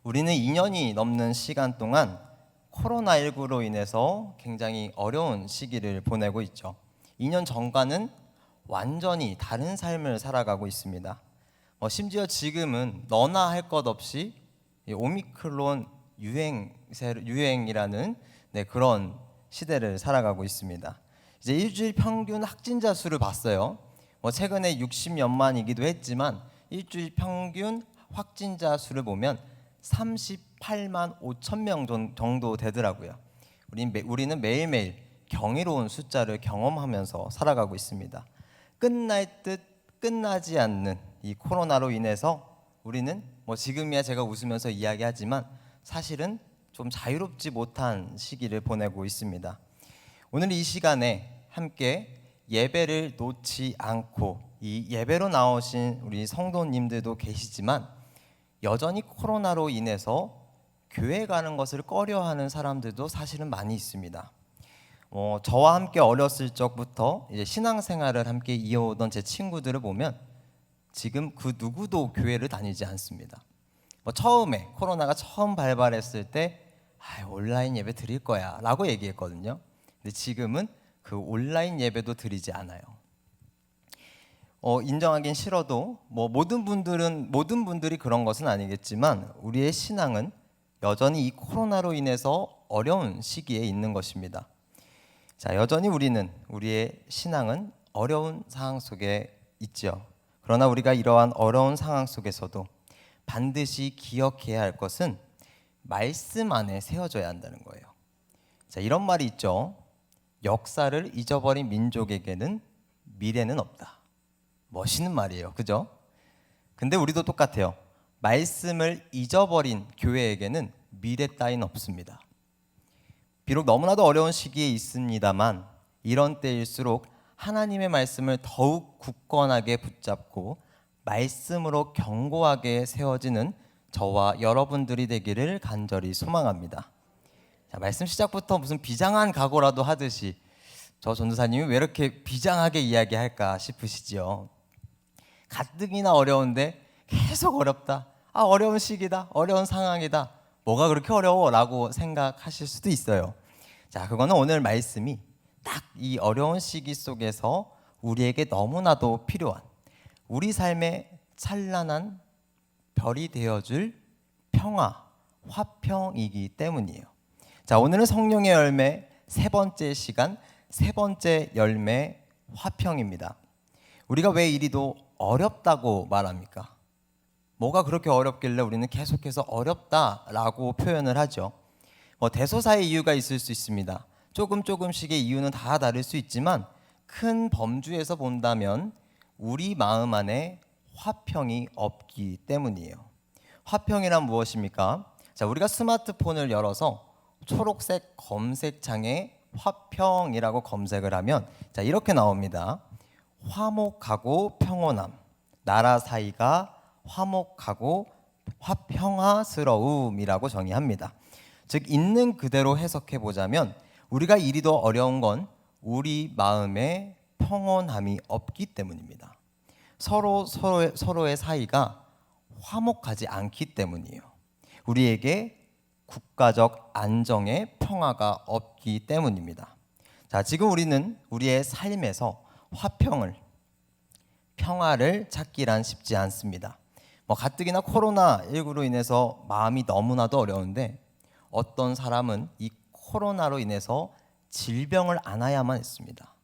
우리는 2년이 넘는 시간 동안 코로나19로 인해서 굉장히 어려운 시기를 보내고 있죠. 2년 전과는 완전히 다른 삶을 살아가고 있습니다. 심지어 지금은 너나 할 것 없이 이 오미크론 유행이라는 그런 시대를 살아가고 있습니다. 이제 일주일 평균 확진자 수를 봤어요. 최근에 60몇만이기도 했지만 일주일 평균 확진자 수를 보면 38만 5천 명 정도 되더라고요. 우리는 매일매일 경이로운 숫자를 경험하면서 살아가고 있습니다. 끝날 듯 끝나지 않는 이 코로나로 인해서 우리는 지금이야 제가 웃으면서 이야기하지만 사실은 좀 자유롭지 못한 시기를 보내고 있습니다. 오늘 이 시간에 함께 예배를 놓지 않고 이 예배로 나오신 우리 성도님들도 계시지만 여전히 코로나로 인해서 교회 가는 것을 꺼려하는 사람들도 사실은 많이 있습니다. 저와 함께 어렸을 적부터 이제 신앙생활을 함께 이어오던 제 친구들을 보면 지금 그 누구도 교회를 다니지 않습니다. 처음에 코로나가 처음 발발했을 때 온라인 예배 드릴 거야 라고 얘기했거든요. 근데 지금은 그 온라인 예배도 드리지 않아요. 인정하긴 싫어도 모든 분들이 그런 것은 아니겠지만 우리의 신앙은 여전히 이 코로나로 인해서 어려운 시기에 있는 것입니다. 자, 여전히 우리의 신앙은 어려운 상황 속에 있죠. 그러나 우리가 이러한 어려운 상황 속에서도 반드시 기억해야 할 것은 말씀 안에 세워져야 한다는 거예요. 자, 이런 말이 있죠. 역사를 잊어버린 민족에게는 미래는 없다. 멋있는 말이에요. 그죠? 근데 우리도 똑같아요. 말씀을 잊어버린 교회에게는 미래 따윈 없습니다. 비록 너무나도 어려운 시기에 있습니다만 이런 때일수록 하나님의 말씀을 더욱 굳건하게 붙잡고 말씀으로 견고하게 세워지는 저와 여러분들이 되기를 간절히 소망합니다. 자, 말씀 시작부터 무슨 비장한 각오라도 하듯이 저 전도사님이 왜 이렇게 비장하게 이야기할까 싶으시지요. 가뜩이나 어려운데 계속 어렵다. 어려운 시기다. 어려운 상황이다. 뭐가 그렇게 어려워? 라고 생각하실 수도 있어요. 자, 그거는 오늘 말씀이 딱 이 어려운 시기 속에서 우리에게 너무나도 필요한 우리 삶의 찬란한 별이 되어줄 평화, 화평이기 때문이에요. 자, 오늘은 성령의 열매 세 번째 시간, 세 번째 열매 화평입니다. 우리가 왜 이리도 어렵다고 말합니까? 뭐가 그렇게 어렵길래 우리는 계속해서 어렵다라고 표현을 하죠. 대소사의 이유가 있을 수 있습니다. 조금씩의 이유는 다 다를 수 있지만 큰 범주에서 본다면 우리 마음 안에 화평이 없기 때문이에요. 화평이란 무엇입니까? 자, 우리가 스마트폰을 열어서 초록색 검색창에 화평이라고 검색을 하면 자, 이렇게 나옵니다. 화목하고 평온함, 나라 사이가 화목하고 화평화스러움이라고 정의합니다. 즉 있는 그대로 해석해 보자면 우리가 이리도 어려운 건 우리 마음에 평온함이 없기 때문입니다. 서로의 사이가 화목하지 않기 때문이에요. 우리에게 국가적 안정의 평화가 없기 때문입니다. 자, 지금 우리는 우리의 삶에서 평화를 찾기란 쉽지 않습니다. 가뜩이나 코로나19로 인해서 마음이 너무나도 어려운데 어떤 사람은 이 코로나로 인해서 질병을 앓아야만 했습니다.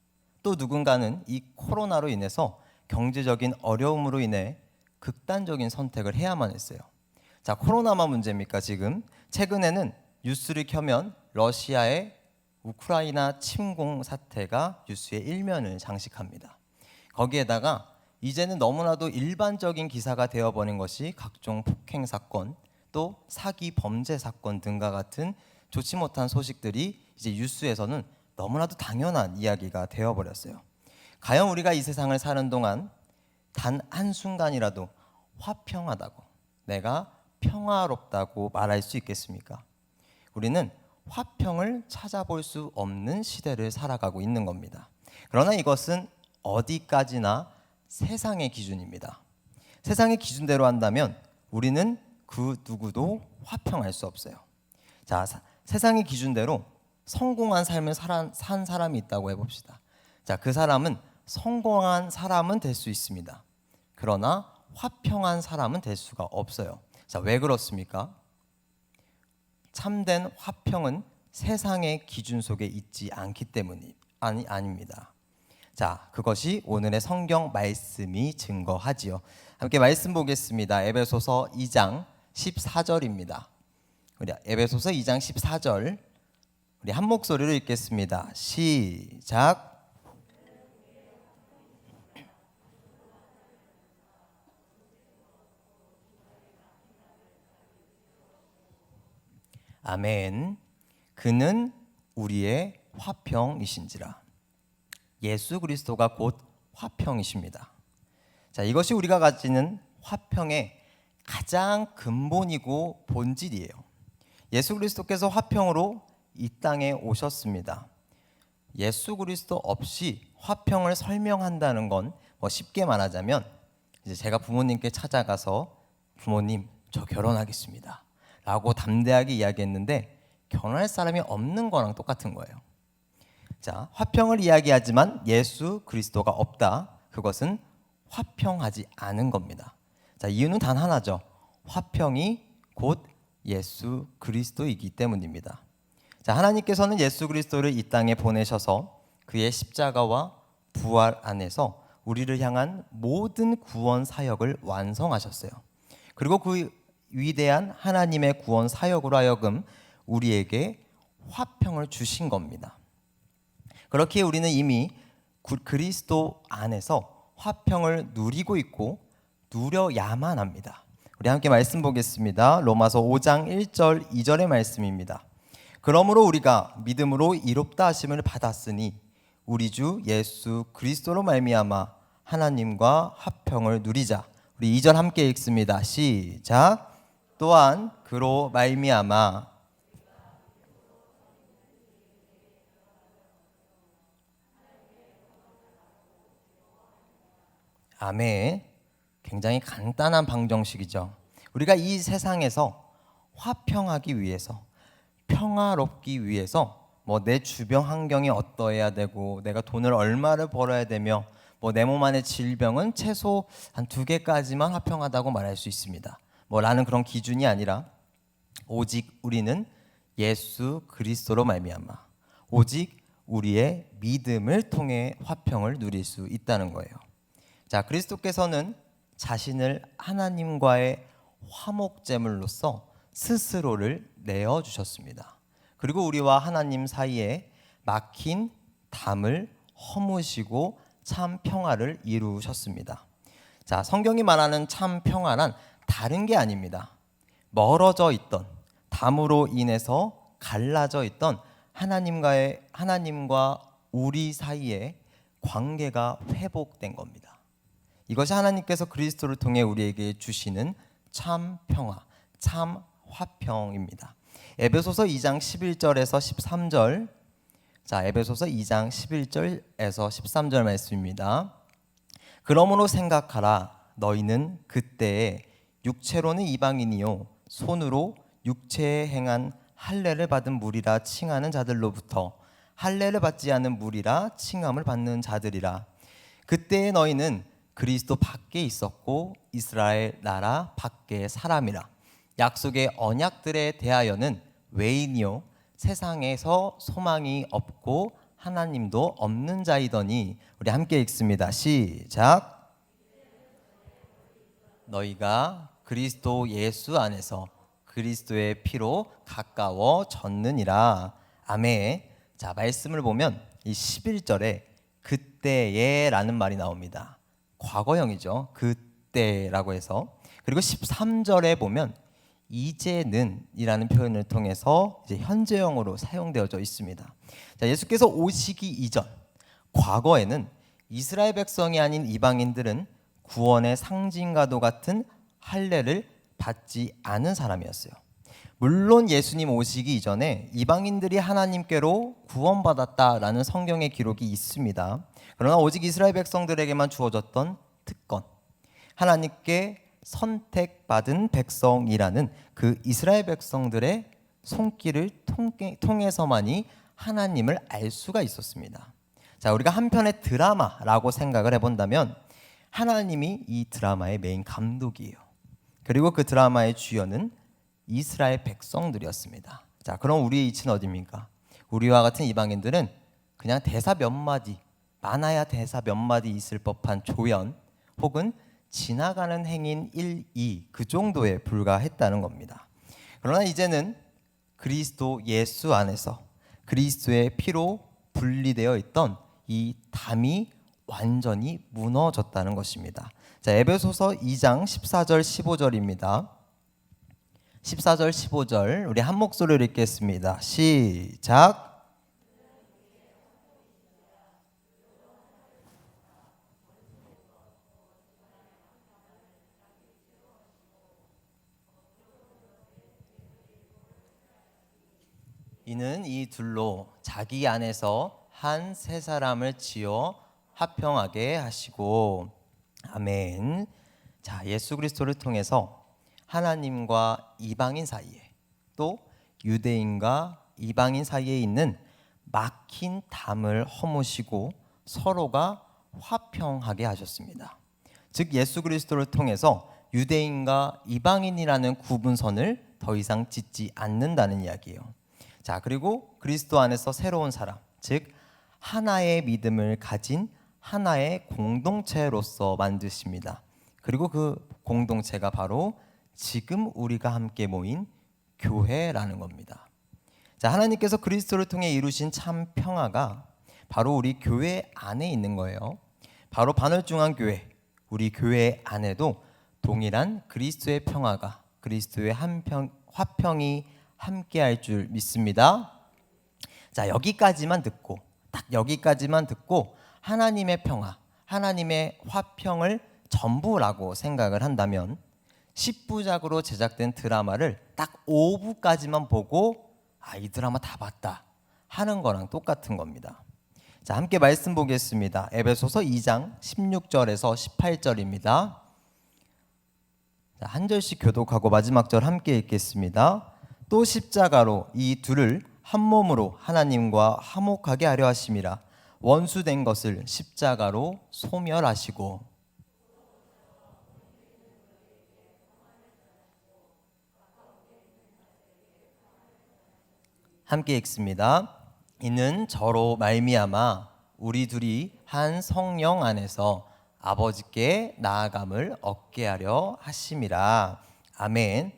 또 누군가는 이 코로나로 인해서 경제적인 어려움으로 인해 극단적인 선택을 해야만 했어요. 자, 코로나만 문제입니까 지금? 최근에는 뉴스를 켜면 러시아의 우크라이나 침공 사태가 뉴스의 일면을 장식합니다. 거기에다가 이제는 너무나도 일반적인 기사가 되어버린 것이 각종 폭행 사건, 또 사기 범죄 사건 등과 같은 좋지 못한 소식들이 이제 뉴스에서는 너무나도 당연한 이야기가 되어버렸어요. 과연 우리가 이 세상을 사는 동안 단 한순간이라도 화평하다고, 내가 평화롭다고 말할 수 있겠습니까? 우리는 화평을 찾아볼 수 없는 시대를 살아가고 있는 겁니다. 그러나 이것은 어디까지나 세상의 기준입니다. 세상의 기준대로 한다면 우리는 그 누구도 화평할 수 없어요. 자, 세상의 기준대로 성공한 삶을 산 사람이 있다고 해봅시다. 자, 그 사람은 성공한 사람은 될 수 있습니다. 그러나 화평한 사람은 될 수가 없어요. 자, 왜 그렇습니까? 참된 화평은 세상의 기준 속에 있지 않기 때문이 아닙니다. 자, 그것이 오늘의 성경 말씀이 증거하지요. 함께 말씀 보겠습니다. 에베소서 2장 14절입니다. 우리 에베소서 2장 14절 우리 한 목소리로 읽겠습니다. 시작. 아멘. 그는 우리의 화평이신지라. 예수 그리스도가 곧 화평이십니다. 자, 이것이 우리가 가지는 화평의 가장 근본이고 본질이에요. 예수 그리스도께서 화평으로 이 땅에 오셨습니다. 예수 그리스도 없이 화평을 설명한다는 건 쉽게 말하자면 이제 제가 부모님께 찾아가서 부모님 저 결혼하겠습니다 라고 담대하게 이야기했는데 결혼할 사람이 없는 거랑 똑같은 거예요. 자, 화평을 이야기하지만 예수 그리스도가 없다. 그것은 화평하지 않은 겁니다. 자, 이유는 단 하나죠. 화평이 곧 예수 그리스도이기 때문입니다. 자, 하나님께서는 예수 그리스도를 이 땅에 보내셔서 그의 십자가와 부활 안에서 우리를 향한 모든 구원 사역을 완성하셨어요. 그리고 그 위대한 하나님의 구원 사역으로 하여금 우리에게 화평을 주신 겁니다. 그렇기에 우리는 이미 그리스도 안에서 화평을 누리고 있고 누려야만 합니다. 우리 함께 말씀 보겠습니다. 로마서 5장 1절 2절의 말씀입니다. 그러므로 우리가 믿음으로 이롭다 하심을 받았으니 우리 주 예수 그리스도로 말미암아 하나님과 화평을 누리자. 우리 2절 함께 읽습니다. 시작. 또한 그로 말미암아 아멘. 굉장히 간단한 방정식이죠. 우리가 이 세상에서 화평하기 위해서, 평화롭기 위해서 내 주변 환경이 어떠해야 되고 내가 돈을 얼마를 벌어야 되며 내 몸 안의 질병은 최소 한 2개까지만 화평하다고 말할 수 있습니다. 라는 그런 기준이 아니라 오직 우리는 예수 그리스도로 말미암아 오직 우리의 믿음을 통해 화평을 누릴 수 있다는 거예요. 자, 그리스도께서는 자신을 하나님과의 화목제물로서 스스로를 내어주셨습니다. 그리고 우리와 하나님 사이에 막힌 담을 허무시고 참 평화를 이루셨습니다. 자, 성경이 말하는 참 평화란 다른 게 아닙니다. 멀어져 있던, 담으로 인해서 갈라져 있던 하나님과 우리 사이의 관계가 회복된 겁니다. 이것이 하나님께서 그리스도를 통해 우리에게 주시는 참 평화, 참 화평입니다. 에베소서 2장 11절에서 13절. 자, 에베소서 2장 11절에서 13절 말씀입니다. 그러므로 생각하라. 너희는 그때에 육체로는 이방인이요 손으로 육체에 행한 할례를 받은 무리라 칭하는 자들로부터 할례를 받지 않은 무리라 칭함을 받는 자들이라. 그때에 너희는 그리스도 밖에 있었고 이스라엘 나라 밖의 사람이라. 약속의 언약들에 대하여는 외인이요 세상에서 소망이 없고 하나님도 없는 자이더니. 우리 함께 읽습니다. 시작. 너희가 그리스도 예수 안에서 그리스도의 피로 가까워졌느니라. 아멘. 자, 말씀을 보면 이 11절에 그때에 라는 말이 나옵니다. 과거형이죠. 그때라고 해서. 그리고 13절에 보면 이제는 이라는 표현을 통해서 이제 현재형으로 사용되어져 있습니다. 자, 예수께서 오시기 이전 과거에는 이스라엘 백성이 아닌 이방인들은 구원의 상징과도 같은 할례를 받지 않은 사람이었어요. 물론 예수님 오시기 이전에 이방인들이 하나님께로 구원받았다라는 성경의 기록이 있습니다. 그러나 오직 이스라엘 백성들에게만 주어졌던 특권, 하나님께 선택받은 백성이라는 그 이스라엘 백성들의 손길을 통해서만이 하나님을 알 수가 있었습니다. 자, 우리가 한편의 드라마라고 생각을 해본다면 하나님이 이 드라마의 메인 감독이에요. 그리고 그 드라마의 주연은 이스라엘 백성들이었습니다. 자, 그럼 우리의 이치는 어디입니까? 우리와 같은 이방인들은 그냥 대사 몇 마디, 많아야 대사 몇 마디 있을 법한 조연 혹은 지나가는 행인 1, 2 그 정도에 불과했다는 겁니다. 그러나 이제는 그리스도 예수 안에서 그리스도의 피로 분리되어 있던 이 담이 완전히 무너졌다는 것입니다. 자, 에베소서 2장 14절 15절입니다. 14절 15절 우리 한 목소리로 읽겠습니다. 시작. 이는 이 둘로 자기 안에서 한 세 사람을 지어 화평하게 하시고. 아멘. 자, 예수 그리스도를 통해서 하나님과 이방인 사이에 또 유대인과 이방인 사이에 있는 막힌 담을 허무시고 서로가 화평하게 하셨습니다. 즉 예수 그리스도를 통해서 유대인과 이방인이라는 구분선을 더 이상 짓지 않는다는 이야기예요. 자, 그리고 그리스도 안에서 새로운 사람, 즉 하나의 믿음을 가진 하나의 공동체로서 만드십니다. 그리고 그 공동체가 바로 지금 우리가 함께 모인 교회라는 겁니다. 자, 하나님께서 그리스도를 통해 이루신 참 평화가 바로 우리 교회 안에 있는 거예요. 바로 반월중앙 교회, 우리 교회 안에도 동일한 그리스도의 평화가, 그리스도의 화평이 함께할 줄 믿습니다. 자, 여기까지만 듣고, 딱 여기까지만 듣고 하나님의 평화, 하나님의 화평을 전부라고 생각을 한다면 10부작으로 제작된 드라마를 딱 5부까지만 보고 이 드라마 다 봤다 하는 거랑 똑같은 겁니다. 자, 함께 말씀 보겠습니다. 에베소서 2장 16절에서 18절입니다. 자, 한 절씩 교독하고 마지막 절 함께 읽겠습니다. 또 십자가로 이 둘을 한 몸으로 하나님과 화목하게 하려 하심이라. 원수된 것을 십자가로 소멸하시고. 함께 읽습니다. 이는 저로 말미암아 우리 둘이 한 성령 안에서 아버지께 나아감을 얻게 하려 하심이라. 아멘.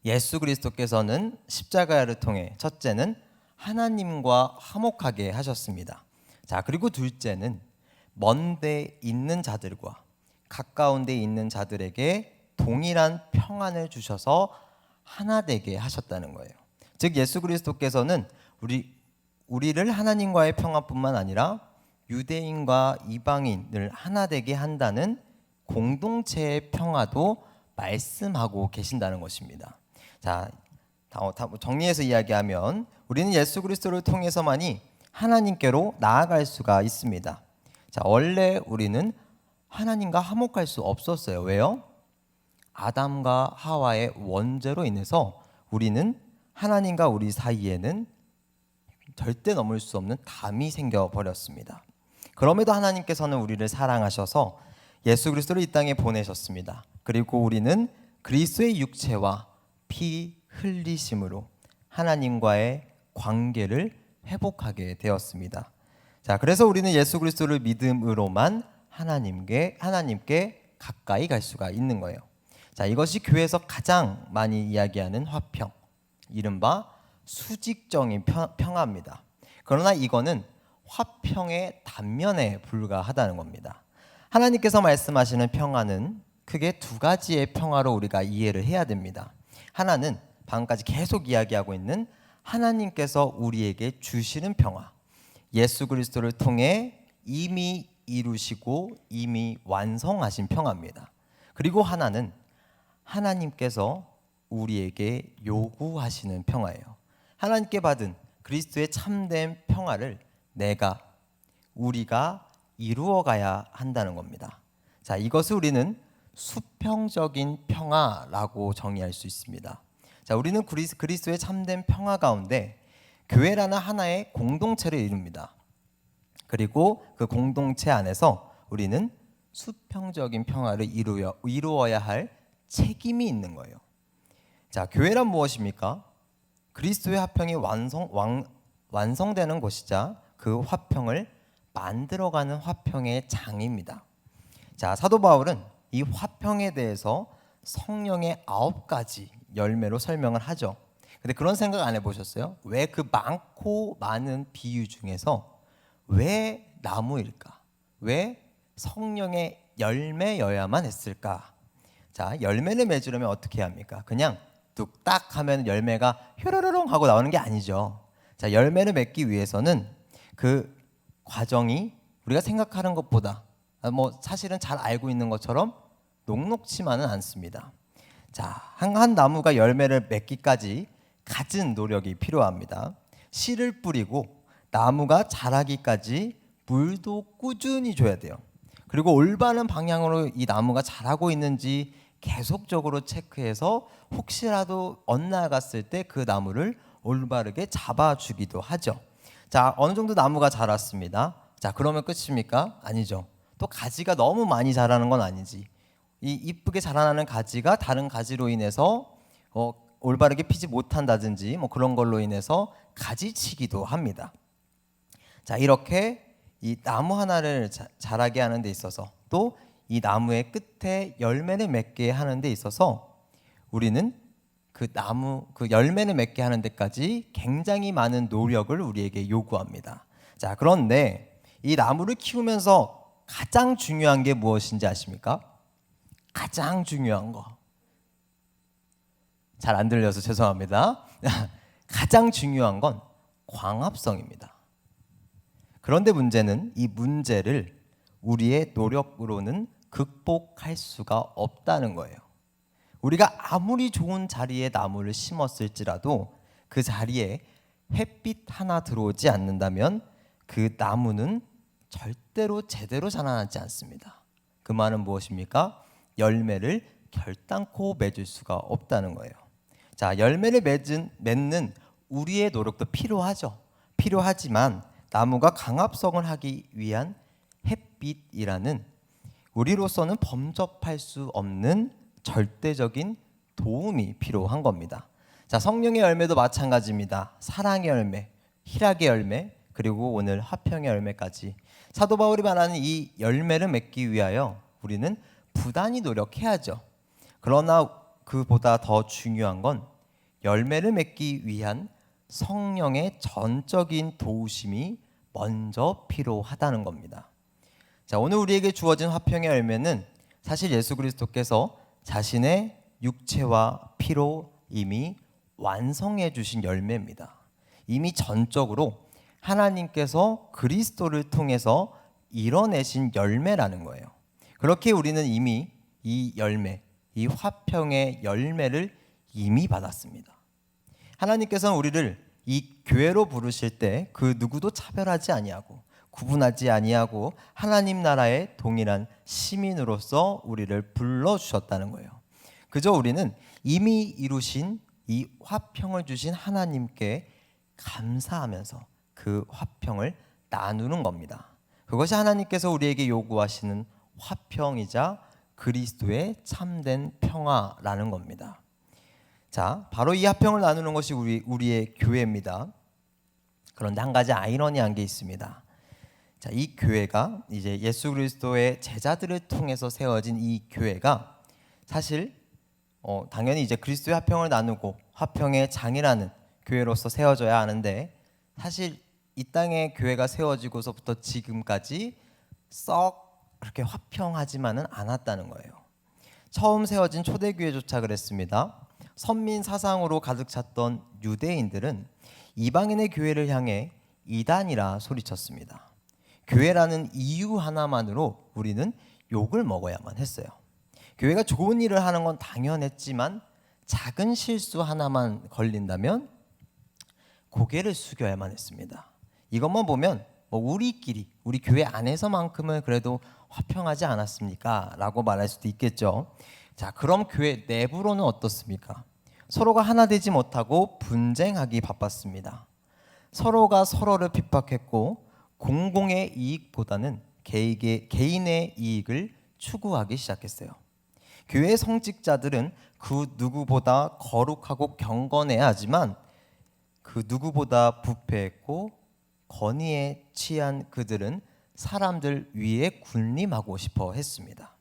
예수 그리스도께서는 십자가를 통해 첫째는 하나님과 화목하게 하셨습니다. 자, 그리고 둘째는 먼데 있는 자들과 가까운 데 있는 자들에게 동일한 평안을 주셔서 하나 되게 하셨다는 거예요. 즉 예수 그리스도께서는 우리를 하나님과의 평화뿐만 아니라 유대인과 이방인을 하나 되게 한다는 공동체의 평화도 말씀하고 계신다는 것입니다. 자, 정리해서 이야기하면 우리는 예수 그리스도를 통해서만이 하나님께로 나아갈 수가 있습니다. 자, 원래 우리는 하나님과 화목할 수 없었어요. 왜요? 아담과 하와의 원죄로 인해서 우리는 하나님과 우리 사이에는 절대 넘을 수 없는 담이 생겨버렸습니다. 그럼에도 하나님께서는 우리를 사랑하셔서 예수 그리스도를 이 땅에 보내셨습니다. 그리고 우리는 그리스도의 육체와 피 흘리심으로 하나님과의 관계를 회복하게 되었습니다. 자, 그래서 우리는 예수 그리스도를 믿음으로만 하나님께 가까이 갈 수가 있는 거예요. 자, 이것이 교회에서 가장 많이 이야기하는 화평, 이른바 수직적인 평화입니다. 그러나 이거는 화평의 단면에 불과하다는 겁니다. 하나님께서 말씀하시는 평화는 크게 두 가지의 평화로 우리가 이해를 해야 됩니다. 하나는 방금까지 계속 이야기하고 있는 하나님께서 우리에게 주시는 평화, 예수 그리스도를 통해 이미 이루시고 이미 완성하신 평화입니다. 그리고 하나는 하나님께서 우리에게 요구하시는 평화예요. 하나님께 받은 그리스도의 참된 평화를 우리가 이루어가야 한다는 겁니다. 자, 이것을 우리는 수평적인 평화라고 정의할 수 있습니다. 자, 우리는 그리스도의 참된 평화 가운데 교회라는 하나의 공동체를 이룹니다. 그리고 그 공동체 안에서 우리는 수평적인 평화를 이루어야 할 책임이 있는 거예요. 자, 교회란 무엇입니까? 그리스도의 화평이 완성되는 곳이자 그 화평을 만들어가는 화평의 장입니다. 자, 사도 바울은 이 화평에 대해서 성령의 9가지 열매로 설명을 하죠. 근데 그런 생각 안 해보셨어요? 왜 그 많고 많은 비유 중에서 왜 나무일까? 왜 성령의 열매여야만 했을까? 자, 열매를 맺으려면 어떻게 해야 합니까? 그냥 뚝딱 하면 열매가 효로로롱 하고 나오는 게 아니죠. 자, 열매를 맺기 위해서는 그 과정이 우리가 생각하는 것보다 사실은 잘 알고 있는 것처럼 녹록지만은 않습니다. 자, 한 나무가 열매를 맺기까지 갖은 노력이 필요합니다. 씨를 뿌리고 나무가 자라기까지 물도 꾸준히 줘야 돼요. 그리고 올바른 방향으로 이 나무가 자라고 있는지 계속적으로 체크해서 혹시라도 엇나갔을 때 그 나무를 올바르게 잡아주기도 하죠. 자, 어느 정도 나무가 자랐습니다. 자, 그러면 끝입니까? 아니죠. 또 가지가 너무 많이 자라는 건 아니지. 이 이쁘게 자라나는 가지가 다른 가지로 인해서 올바르게 피지 못한다든지 그런 걸로 인해서 가지치기도 합니다. 자, 이렇게 이 나무 하나를 자라게 하는 데 있어서 또 이 나무의 끝에 열매를 맺게 하는 데 있어서 우리는 그 열매를 맺게 하는 데까지 굉장히 많은 노력을 우리에게 요구합니다. 자, 그런데 이 나무를 키우면서 가장 중요한 게 무엇인지 아십니까? 가장 중요한 거. 잘 안 들려서 죄송합니다. 가장 중요한 건 광합성입니다. 그런데 문제는 이 문제를 우리의 노력으로는 극복할 수가 없다는 거예요. 우리가 아무리 좋은 자리에 나무를 심었을지라도 그 자리에 햇빛 하나 들어오지 않는다면 그 나무는 절대로 제대로 자라나지 않습니다. 그 말은 무엇입니까? 열매를 결단코 맺을 수가 없다는 거예요. 자, 열매를 맺는 우리의 노력도 필요하죠. 필요하지만 나무가 강합성을 하기 위한 햇빛이라는 우리로서는 범접할 수 없는 절대적인 도움이 필요한 겁니다. 자, 성령의 열매도 마찬가지입니다. 사랑의 열매, 희락의 열매, 그리고 오늘 화평의 열매까지 사도 바울이 말하는 이 열매를 맺기 위하여 우리는 부단히 노력해야죠. 그러나 그보다 더 중요한 건 열매를 맺기 위한 성령의 전적인 도우심이 먼저 필요하다는 겁니다. 자, 오늘 우리에게 주어진 화평의 열매는 사실 예수 그리스도께서 자신의 육체와 피로 이미 완성해 주신 열매입니다. 이미 전적으로 하나님께서 그리스도를 통해서 이뤄내신 열매라는 거예요. 그렇게 우리는 이미 이 열매, 이 화평의 열매를 이미 받았습니다. 하나님께서는 우리를 이 교회로 부르실 때 그 누구도 차별하지 아니하고 구분하지 아니하고 하나님 나라의 동일한 시민으로서 우리를 불러주셨다는 거예요. 그저 우리는 이미 이루신 이 화평을 주신 하나님께 감사하면서 그 화평을 나누는 겁니다. 그것이 하나님께서 우리에게 요구하시는 화평이자 그리스도의 참된 평화라는 겁니다. 자, 바로 이 화평을 나누는 것이 우리의 교회입니다. 그런데 한 가지 아이러니한 게 있습니다. 자, 이 교회가 이제 예수 그리스도의 제자들을 통해서 세워진 이 교회가 사실 당연히 이제 그리스도의 화평을 나누고 화평의 장이라는 교회로서 세워져야 하는데 사실 이 땅에 교회가 세워지고서부터 지금까지 썩 그렇게 화평하지만은 않았다는 거예요. 처음 세워진 초대교회조차 그랬습니다. 선민 사상으로 가득 찼던 유대인들은 이방인의 교회를 향해 이단이라 소리쳤습니다. 교회라는 이유 하나만으로 우리는 욕을 먹어야만 했어요. 교회가 좋은 일을 하는 건 당연했지만 작은 실수 하나만 걸린다면 고개를 숙여야만 했습니다. 이것만 보면 우리끼리 우리 교회 안에서만큼은 그래도 화평하지 않았습니까? 라고 말할 수도 있겠죠. 자, 그럼 교회 내부로는 어떻습니까? 서로가 하나 되지 못하고 분쟁하기 바빴습니다. 서로가 서로를 핍박했고 공공의 이익보다는 개인의 이익을 추구하기 시작했어요. 교회 성직자들은 그 누구보다 거룩하고 경건해야 하지만 그 누구보다 부패했고 권위에 취한 그들은 사람들 위에 군림하고 싶어 했습니다.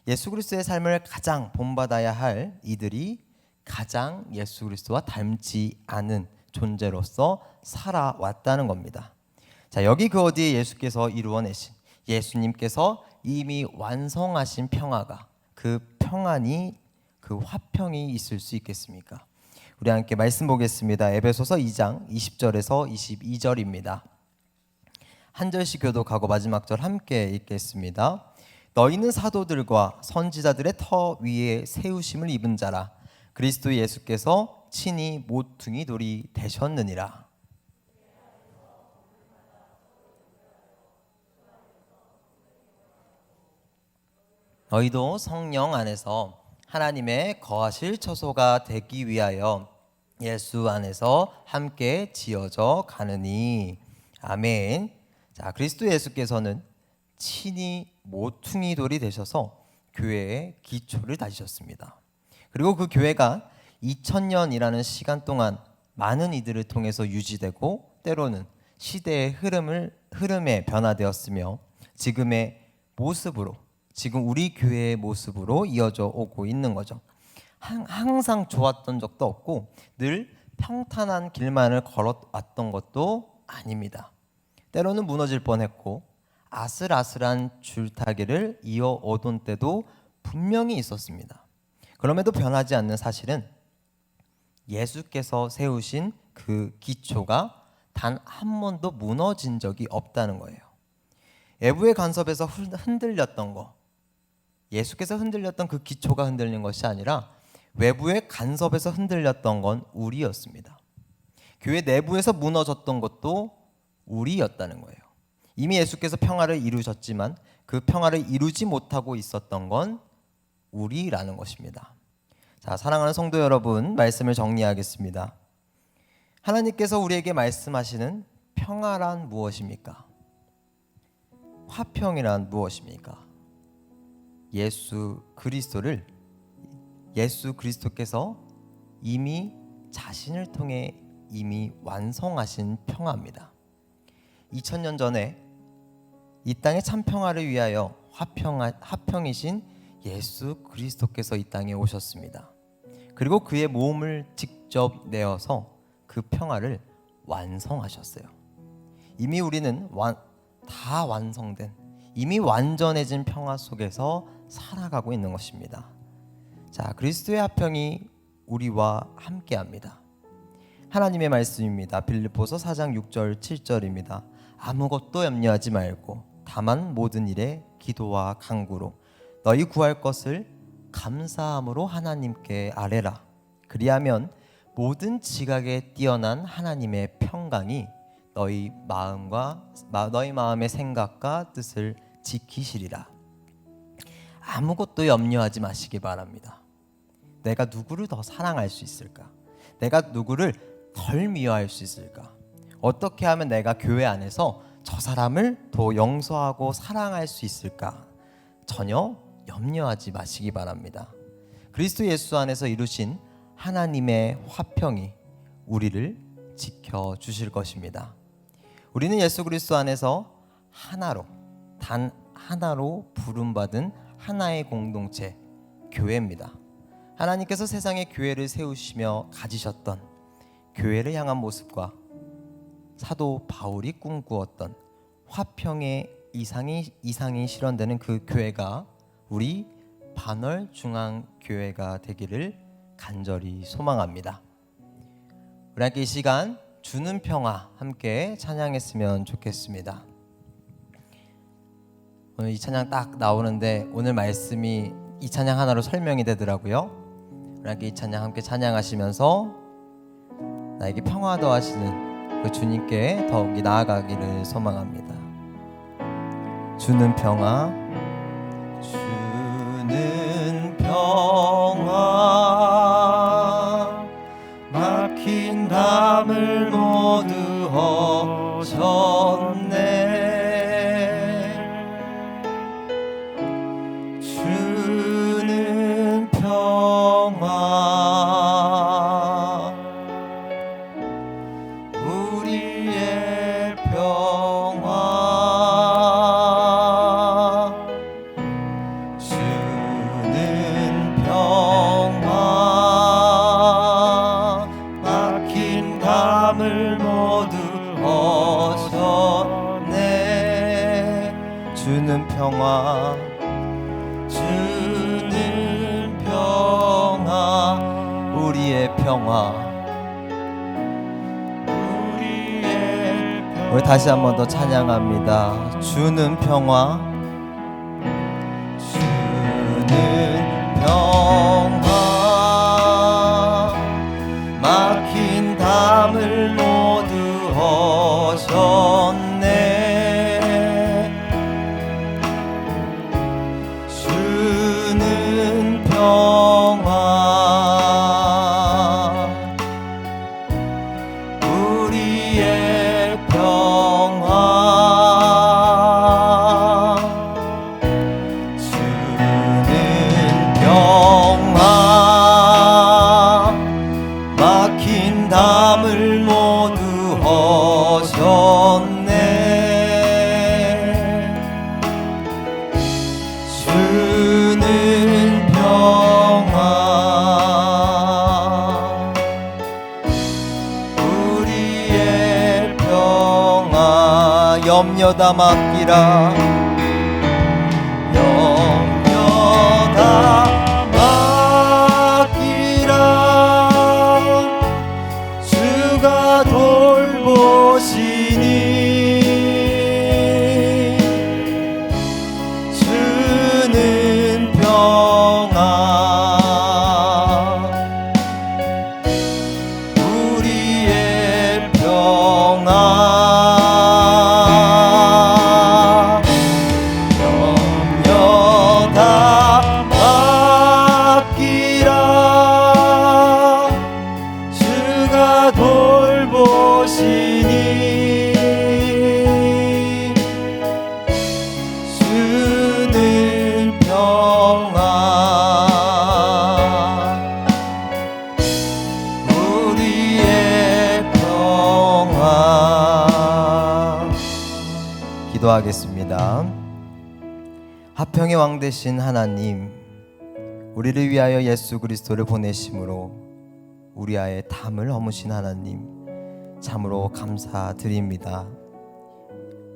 예수 그리스도의 삶을 가장 본받아야 할 이들이 가장 예수 그리스도와 닮지 않은 존재로서 살아왔다는 겁니다. 자, 여기 그 어디에 예수께서 이루어내신 예수님께서 이미 완성하신 평화가 그 평안이 그 화평이 있을 수 있겠습니까? 우리 함께 말씀 보겠습니다. 에베소서 2장 20절에서 22절입니다. 한 절씩 교독하고 마지막 절 함께 읽겠습니다. 너희는 사도들과 선지자들의 터 위에 세우심을 입은 자라. 그리스도 예수께서 친히 모퉁이 돌이 되셨느니라. 너희도 성령 안에서 하나님의 거하실 처소가 되기 위하여 예수 안에서 함께 지어져 가느니. 아멘. 자, 그리스도 예수께서는 친히 모퉁이 돌이 되셔서 교회의 기초를 다지셨습니다. 그리고 그 교회가 2000년이라는 시간 동안 많은 이들을 통해서 유지되고 때로는 시대의 흐름에 변화되었으며 지금의 모습으로, 지금 우리 교회의 모습으로 이어져 오고 있는 거죠. 항상 좋았던 적도 없고 늘 평탄한 길만을 걸어왔던 것도 아닙니다. 때로는 무너질 뻔했고 아슬아슬한 줄타기를 이어오던 때도 분명히 있었습니다. 그럼에도 변하지 않는 사실은 예수께서 세우신 그 기초가 단 한 번도 무너진 적이 없다는 거예요. 외부의 간섭에서 흔들렸던 거, 예수께서 흔들렸던 그 기초가 흔들린 것이 아니라 외부의 간섭에서 흔들렸던 건 우리였습니다. 교회 내부에서 무너졌던 것도 우리였다는 거예요. 이미 예수께서 평화를 이루셨지만 그 평화를 이루지 못하고 있었던 건 우리라는 것입니다. 자, 사랑하는 성도 여러분, 말씀을 정리하겠습니다. 하나님께서 우리에게 말씀하시는 평화란 무엇입니까? 화평이란 무엇입니까? 예수 그리스도께서 이미 자신을 통해 이미 완성하신 평화입니다. 2000년 전에 이 땅의 참 평화를 위하여 화평이신 예수 그리스도께서 이 땅에 오셨습니다. 그리고 그의 몸을 직접 내어서 그 평화를 완성하셨어요. 이미 우리는 다 완성된, 이미 완전해진 평화 속에서 살아가고 있는 것입니다. 자, 그리스도의 화평이 우리와 함께합니다. 하나님의 말씀입니다. 빌립보서 4장 6절 7절입니다. 아무것도 염려하지 말고 다만 모든 일에 기도와 간구로 너희 구할 것을 감사함으로 하나님께 아뢰라. 그리하면 모든 지각에 뛰어난 하나님의 평강이 너희 마음의 생각과 뜻을 지키시리라. 아무것도 염려하지 마시기 바랍니다. 내가 누구를 더 사랑할 수 있을까? 내가 누구를 덜 미워할 수 있을까? 어떻게 하면 내가 교회 안에서 저 사람을 더 용서하고 사랑할 수 있을까? 전혀 염려하지 마시기 바랍니다. 그리스도 예수 안에서 이루신 하나님의 화평이 우리를 지켜주실 것입니다. 우리는 예수 그리스도 안에서 하나로, 단 하나로 부름받은 하나의 공동체, 교회입니다. 하나님께서 세상에 교회를 세우시며 가지셨던 교회를 향한 모습과 사도 바울이 꿈꾸었던 화평의 이상이 실현되는 그 교회가 우리 반월중앙교회가 되기를 간절히 소망합니다. 우리 함께 이 시간 주는 평화 함께 찬양했으면 좋겠습니다. 오늘 이 찬양 딱 나오는데 오늘 말씀이 이 찬양 하나로 설명이 되더라고요. 우리 함께 이 찬양 함께 찬양하시면서 나에게 평화 더하시는 그 주님께 더욱이 나아가기를 소망합니다. 주는 평화, 주는 평화, 막힌 담을 모두 허셨네. 주는 평화, 우리의 평화, 주는 평화, 막힌 담을 모두 허셨네. 주는 평화, 주는 평화, 우리의 평화. 우리 다시 한 번 더 찬양합니다. 주는 평화, 주는 평화, 막힌 담을 모두 허셨네. 주는 평화, 우리의 평화, 주는 평화, 막힌 담을 모두 허셨네. 주는 평화, 우리의 평화. 염려 다 맡기라, 염려 다 맡기라. 주가 돌보시니. 주는 평화, 우리의 평화. 염려 다 맡기라. 주가 돌보시니. 주는 평화, 우리의 평화. 기도하겠습니다. 화평의 왕 되신 하나님, 우리를 위하여 예수 그리스도를 보내심으로 우리의 담을 허무신 하나님, 참으로 감사드립니다.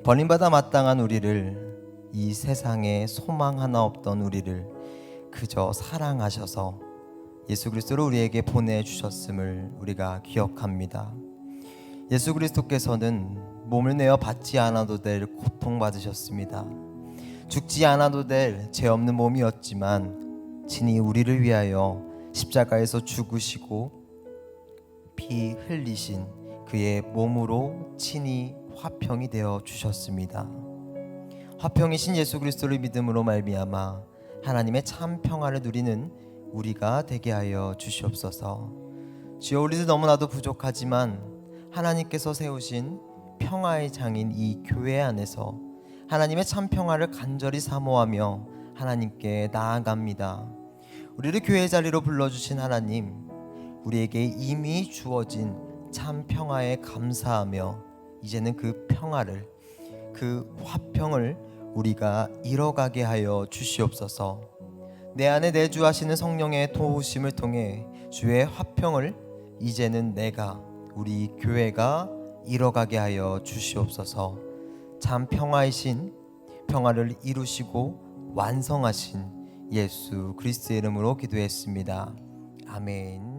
버림받아 마땅한 우리를, 이 세상에 소망 하나 없던 우리를 그저 사랑하셔서 예수 그리스도를 우리에게 보내주셨음을 우리가 기억합니다. 예수 그리스도께서는 몸을 내어 받지 않아도 될 고통받으셨습니다. 죽지 않아도 될 죄 없는 몸이었지만 친히 우리를 위하여 십자가에서 죽으시고 피 흘리신 그의 몸으로 친히 화평이 되어 주셨습니다. 화평이신 예수 그리스도를 믿음으로 말미암아 하나님의 참 평화를 누리는 우리가 되게 하여 주시옵소서. 주여, 우리도 너무나도 부족하지만 하나님께서 세우신 평화의 장인 이 교회 안에서 하나님의 참 평화를 간절히 사모하며 하나님께 나아갑니다. 우리를 교회 자리로 불러주신 하나님, 우리에게 이미 주어진 참 평화에 감사하며 이제는 그 평화를, 그 화평을 우리가 이뤄가게 하여 주시옵소서. 내 안에 내주하시는 성령의 도우심을 통해 주의 화평을 이제는 내가, 우리 교회가 이뤄가게 하여 주시옵소서. 참 평화이신, 평화를 이루시고 완성하신 예수 그리스도의 이름으로 기도했습니다. 아멘.